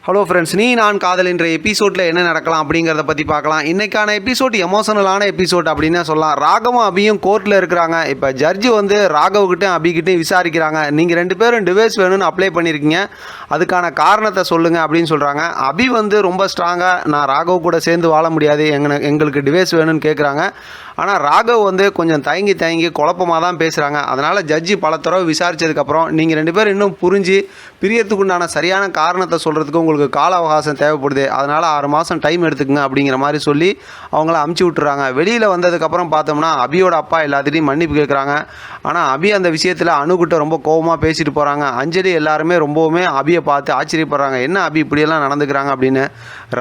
Hello friends, நீ நான் காதல் என்ற எபிசோடில் என்ன நடக்கலாம் அப்படிங்கிறத பற்றி பார்க்கலாம். இன்றைக்கான எபிசோட் எமோஷனலான எபிசோட் அப்படின்னு சொல்லலாம். ராகவும் அபியும் கோர்ட்டில் இருக்கிறாங்க. இப்போ ஜட்ஜி வந்து ராகவ்கிட்டையும் அபிகிட்டையும் விசாரிக்கிறாங்க. நீங்கள் 2 பேரும் டிவைஸ் வேணும்னு அப்ளை பண்ணியிருக்கீங்க, அதுக்கான காரணத்தை சொல்லுங்கள் அப்படின்னு சொல்கிறாங்க. அபி வந்து ரொம்ப ஸ்ட்ராங்காக நான் ராகவ் கூட சேர்ந்து வாழ முடியாது, எங்களுக்கு டிவைஸ் வேணும்னு கேட்குறாங்க. ஆனால் ராகவ் வந்து கொஞ்சம் தயங்கி குழப்பமாக தான் பேசுகிறாங்க. அதனால் ஜட்ஜி பல தடவை விசாரித்ததுக்கப்புறம் நீங்கள் 2 பேரும் இன்னும் புரிஞ்சு பிரியத்துக்குண்டான சரியான காரணத்தை சொல்கிறதுக்கு உங்களுக்கு கால அவகாசம் தேவைப்படுது, அதனால் 6 மாதம் டைம் எடுத்துக்குங்க அப்படிங்கிற மாதிரி சொல்லி அவங்கள அமுச்சு விட்டுறாங்க. வெளியில் வந்ததுக்கப்புறம் பார்த்தோம்னா அபியோட அப்பா எல்லாத்திட்டையும் மன்னிப்பு கேட்குறாங்க. ஆனால் அபி அந்த விஷயத்தில் அணுகிட்ட ரொம்ப கோபமாக பேசிட்டு போகிறாங்க. அஞ்சலி எல்லாருமே ரொம்பவுமே அபியை பார்த்து ஆச்சரியப்படுறாங்க, என்ன அபி இப்படியெல்லாம் நடந்துக்கிறாங்க அப்படின்னு.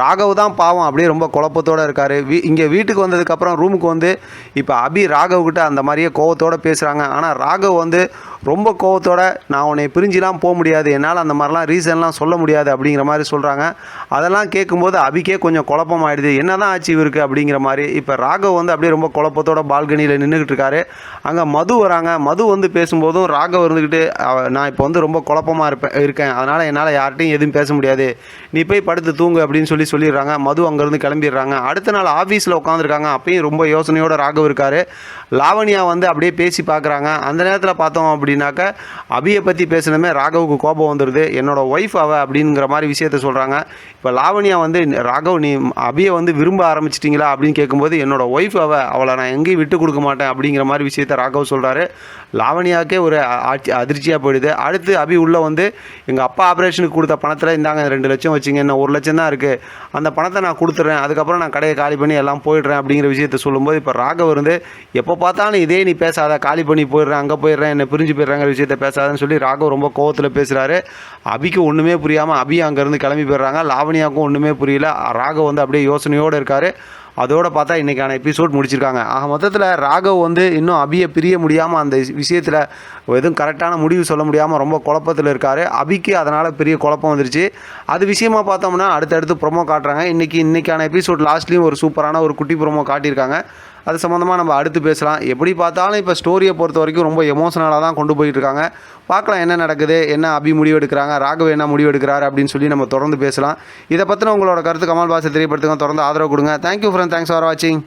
ராகவ் தான் பாவம் அப்படியே ரொம்ப குழப்பத்தோடு இருக்கார். இங்கே வீட்டுக்கு வந்ததுக்கப்புறம் ரூமுக்கு வந்து இப்போ அபி ராகவ்கிட்ட அந்த மாதிரியே கோவத்தோடு பேசுகிறாங்க. ஆனால் ராகவ் வந்து ரொம்ப கோவத்தோட நான் உன்னை பிரிஞ்சுலாம் போக முடியாது, என்னால் அந்த மாதிரிலாம் ரீசன்லாம் சொல்ல முடியாது அப்படிங்கிற மாதிரி சொல்கிறாங்க. அதெல்லாம் கேட்கும்போது அபிக்கே கொஞ்சம் குழப்பமாயிடுது, என்ன தான் ஆச்சு இவருக்கு அப்படிங்கிற மாதிரி. இப்போ ராகவ் வந்து அப்படியே ரொம்ப குழப்பத்தோட பால்கனியில் நின்றுக்கிட்டு இருக்காரு. அங்கே மது வராங்க. மது வந்து பேசும்போதும் ராகவ் இருந்துக்கிட்டு நான் இப்போ வந்து ரொம்ப குழப்பமாக இருக்கேன், அதனால் என்னால் யார்கிட்டையும் எதுவும் பேச முடியாது, நீ போய் படுத்து தூங்கு அப்படின்னு சொல்லிடுறாங்க. மது அங்கேருந்து கிளம்பிடுறாங்க. அடுத்த நாள் ஆஃபீஸில் உட்காந்துருக்காங்க. அப்பயும் ரொம்ப யோசனையோட ராகவ் இருக்கார். லாவணியா வந்து அப்படியே பேசி பார்க்குறாங்க. அந்த நேரத்தில் பார்த்தோம் அப்படின்னாக்க அபியை பற்றி பேசணுமே ராகவுக்கு கோபம் வந்துடுது. என்னோட ஒய்ஃப் அப்படிங்கிற மாதிரி விஷயத்த சொல்கிறாங்க. இப்போ லாவணியா வந்து ராகவ் நீ அபியை வந்து விரும்ப ஆரம்பிச்சிட்டிங்களா அப்படின்னு கேட்கும்போது என்னோட ஒய்ஃப் அவளை நான் எங்கேயும் விட்டு கொடுக்க மாட்டேன் அப்படிங்கிற மாதிரி விஷயத்த ராகவ் சொல்கிறாரு. லாவணியாவுக்கே ஒரு அதிர்ச்சியாக போயிடுது. அடுத்து அபி உள்ளே வந்து எங்கள் அப்பா ஆப்ரேஷனுக்கு கொடுத்த பணத்தில் இந்தாங்க 2 லட்சம் வச்சுங்க, இன்னும் 1 லட்சம் தான் இருக்குது, அந்த பணத்தை நான் கொடுத்துட்றேன், அதுக்கப்புறம் நான் கடையை காலி பண்ணி எல்லாம் போயிடுறேன் அப்படிங்கிற விஷயத்த சொல்லும்போது இப்போ ராகவ் வந்து எப்போ பார்த்தாலும் இதே நீ பேசாத, காலி பண்ணி போயிடுறேன், அங்கே போயிடுறேன், என்னை பிரிஞ்சு போயிடுறாங்கிற விஷயத்த பேசாதன்னு சொல்லி ராகவ் ரொம்ப கோவத்தில் பேசுகிறாரு. அபிக்கு ஒன்றுமே புரியாமல் அபி அங்கேருந்து கிளம்பி போயிடுறாங்க. லாவணியாவுக்கும் ஒன்றுமே புரியல. ராகவ் வந்து அப்படியே யோசனையோடு இருக்கார். அதோடு பார்த்தா இன்றைக்கான எபிசோட் முடிச்சிருக்காங்க. ஆக மொத்தத்தில் ராகவ் வந்து இன்னும் அபியை பிரிய முடியாமல் அந்த விஷயத்தில் எதுவும் கரெக்டான முடிவு சொல்ல முடியாமல் ரொம்ப குழப்பத்தில் இருக்கார். அபிக்கு அதனால் பெரிய குழப்பம் வந்துருச்சு. அது விஷயமாக பார்த்தோம்னா அடுத்தடுத்து ப்ரொமோ காட்டுறாங்க. இன்றைக்கான எபிசோட் லாஸ்ட்லேயும் ஒரு சூப்பரான ஒரு குட்டி ப்ரொமோ காட்டியிருக்காங்க. அது சம்மந்தமாக நம்ம அடுத்து பேசலாம். எப்படி பார்த்தாலும் இப்போ ஸ்டோரியை பொறுத்த வரைக்கும் ரொம்ப எமோஷனலாக தான் கொண்டு போயிட்டுருக்காங்க. பார்க்கலாம் என்ன நடக்குது, என்ன அபி முடிவு எடுக்கிறாங்க, ராகவ் என்ன முடிவு எடுக்கிறாரு அப்படின்னு சொல்லி நம்ம தொடர்ந்து பேசலாம். இதை பற்றின உங்களோட கருத்து கமல் பாஸை தெரியப்படுத்துங்க. தொடர்ந்து ஆதரவு கொடுங்க. தேங்க்யூ ஃப்ரெண்ட், தேங்க்ஸ் ஃபார் வாட்சிங்.